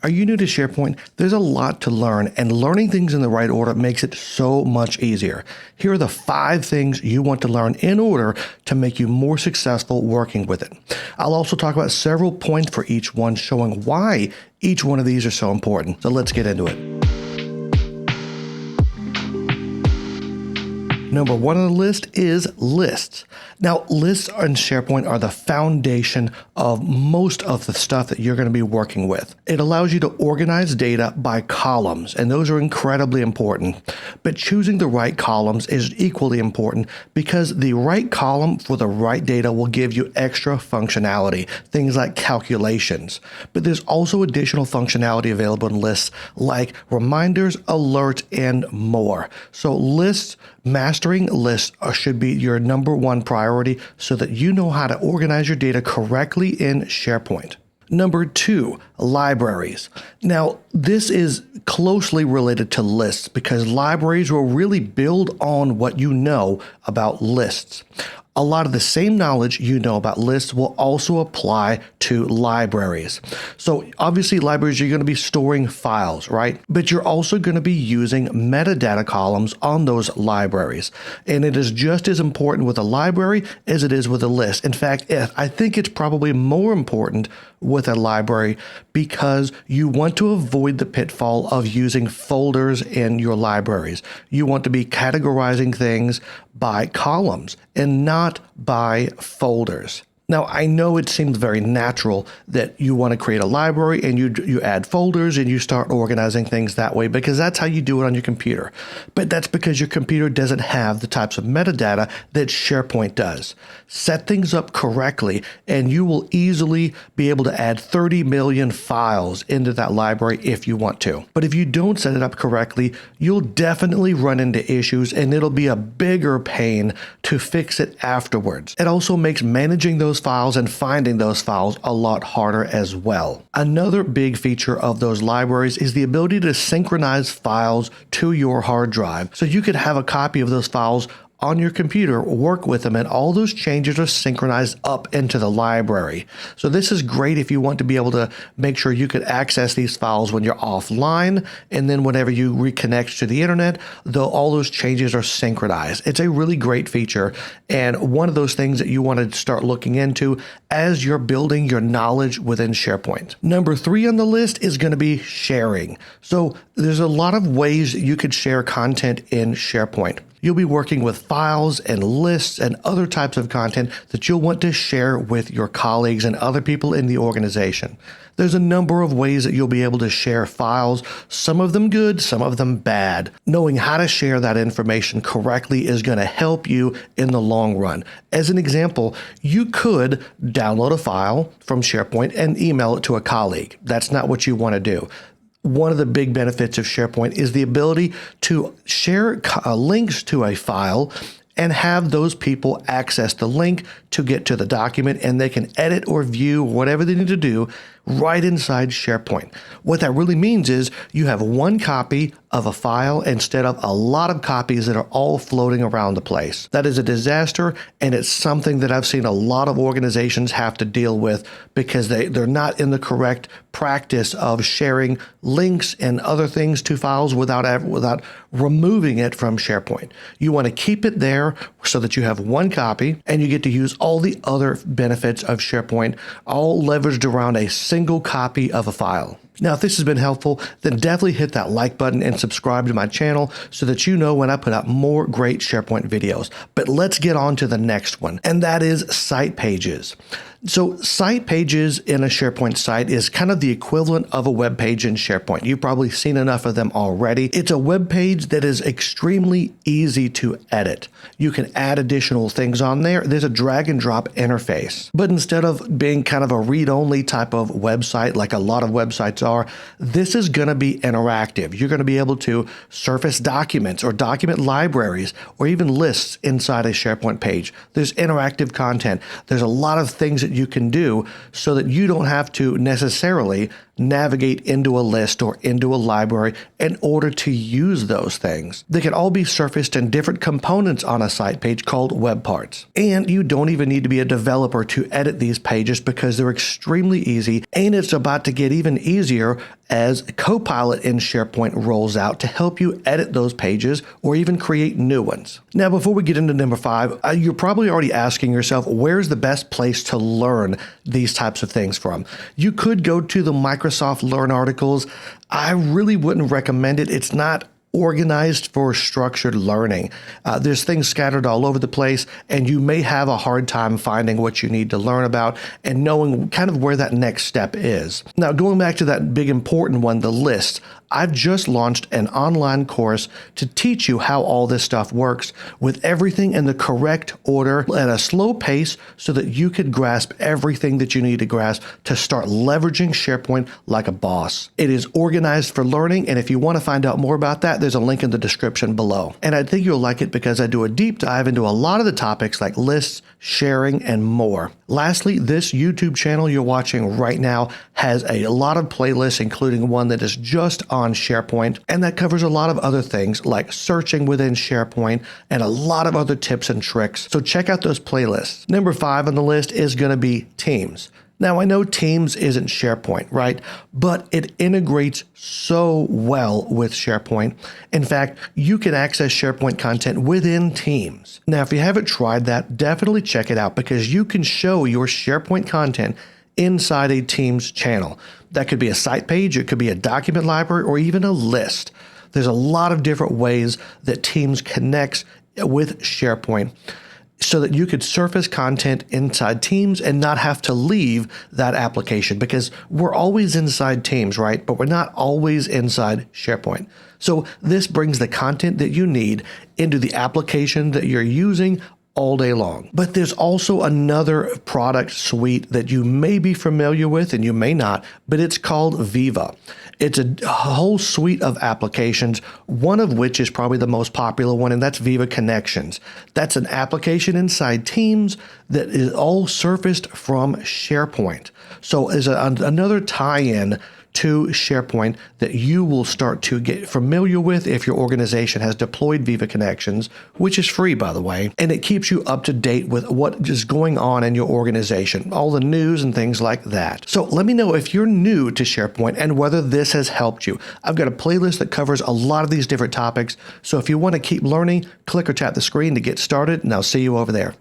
Are you new to SharePoint? There's a lot to learn, and learning things in the right order makes it so much easier. Here are the 5 things you want to learn in order to make you more successful working with it. I'll also talk about several points for each one, showing why each one of these are so important. So let's get into it. Number 1 on the list is lists. Now, lists in SharePoint are the foundation of most of the stuff that you're going to be working with. It allows you to organize data by columns, and those are incredibly important. But choosing the right columns is equally important because the right column for the right data will give you extra functionality, things like calculations. But there's also additional functionality available in lists like reminders, alerts, and more. So mastering lists should be your number 1 priority so that you know how to organize your data correctly in SharePoint. Number 2, libraries. Now, this is closely related to lists because libraries will really build on what you know about lists. A lot of the same knowledge you know about lists will also apply to libraries. So obviously libraries, you're going to be storing files, right? But you're also going to be using metadata columns on those libraries. And it is just as important with a library as it is with a list. In fact, I think it's probably more important with a library because you want to avoid the pitfall of using folders in your libraries. You want to be categorizing things by columns and not by folders. Now, I know it seems very natural that you want to create a library and you add folders and you start organizing things that way because that's how you do it on your computer. But that's because your computer doesn't have the types of metadata that SharePoint does. Set things up correctly and you will easily be able to add 30 million files into that library if you want to. But if you don't set it up correctly, you'll definitely run into issues and it'll be a bigger pain to fix it afterwards. It also makes managing those files and finding those files a lot harder as well. Another big feature of those libraries is the ability to synchronize files to your hard drive. So you could have a copy of those files on your computer, work with them, and all those changes are synchronized up into the library. So this is great if you want to be able to make sure you could access these files when you're offline, and then whenever you reconnect to the internet, all those changes are synchronized. It's a really great feature, and one of those things that you want to start looking into as you're building your knowledge within SharePoint. Number 3 on the list is going to be sharing. So there's a lot of ways you could share content in SharePoint. You'll be working with files and lists and other types of content that you'll want to share with your colleagues and other people in the organization. There's a number of ways that you'll be able to share files, some of them good, some of them bad. Knowing how to share that information correctly is going to help you in the long run. As an example, you could download a file from SharePoint and email it to a colleague. That's not what you want to do. One of the big benefits of SharePoint is the ability to share links to a file and have those people access the link to get to the document, and they can edit or view whatever they need to do right inside SharePoint. What that really means is you have one copy of a file instead of a lot of copies that are all floating around the place. That is a disaster, and it's something that I've seen a lot of organizations have to deal with because they're not in the correct practice of sharing links and other things to files without removing it from SharePoint. You want to keep it there so that you have one copy and you get to use all the other benefits of SharePoint, all leveraged around a single copy of a file. Now, if this has been helpful, then definitely hit that like button and subscribe to my channel so that you know when I put out more great SharePoint videos. But let's get on to the next one, and that is site pages. So site pages in a SharePoint site is kind of the equivalent of a web page in SharePoint. You've probably seen enough of them already. It's a web page that is extremely easy to edit. You can add additional things on there. There's a drag and drop interface. But instead of being kind of a read-only type of website like a lot of websites are, this is going to be interactive. You're going to be able to surface documents or document libraries or even lists inside a SharePoint page. There's interactive content. There's a lot of things that you can do so that you don't have to necessarily navigate into a list or into a library in order to use those things. They can all be surfaced in different components on a site page called web parts. And you don't even need to be a developer to edit these pages because they're extremely easy, and it's about to get even easier as Copilot in SharePoint rolls out to help you edit those pages or even create new ones. Now, before we get into number 5, you're probably already asking yourself, where's the best place to learn these types of things from? You could go to the Microsoft Learn articles. I really wouldn't recommend it. It's not organized for structured learning. There's things scattered all over the place, and you may have a hard time finding what you need to learn about and knowing kind of where that next step is. Now, going back to that big important one, the list, I've just launched an online course to teach you how all this stuff works with everything in the correct order at a slow pace so that you could grasp everything that you need to grasp to start leveraging SharePoint like a boss. It is organized for learning, and if you want to find out more about that, there's a link in the description below. And I think you'll like it because I do a deep dive into a lot of the topics like lists, sharing, and more. Lastly, this YouTube channel you're watching right now has a lot of playlists, including one that is just on SharePoint, and that covers a lot of other things like searching within SharePoint and a lot of other tips and tricks. So check out those playlists. Number 5 on the list is going to be Teams. Now, I know Teams isn't SharePoint, right? But it integrates so well with SharePoint. In fact, you can access SharePoint content within Teams. Now, if you haven't tried that, definitely check it out because you can show your SharePoint content inside a Teams channel. That could be a site page, it could be a document library, or even a list. There's a lot of different ways that Teams connects with SharePoint so that you could surface content inside Teams and not have to leave that application, because we're always inside Teams, right? But we're not always inside SharePoint. So this brings the content that you need into the application that you're using all day long. But there's also another product suite that you may be familiar with and you may not, but it's called Viva. It's a whole suite of applications, one of which is probably the most popular one, and that's Viva Connections. That's an application inside Teams that is all surfaced from SharePoint. So as another tie-in to SharePoint that you will start to get familiar with if your organization has deployed Viva Connections, which is free, by the way, and it keeps you up to date with what is going on in your organization, all the news and things like that. So let me know if you're new to SharePoint and whether this has helped you. I've got a playlist that covers a lot of these different topics, so if you want to keep learning, click or tap the screen to get started, and I'll see you over there.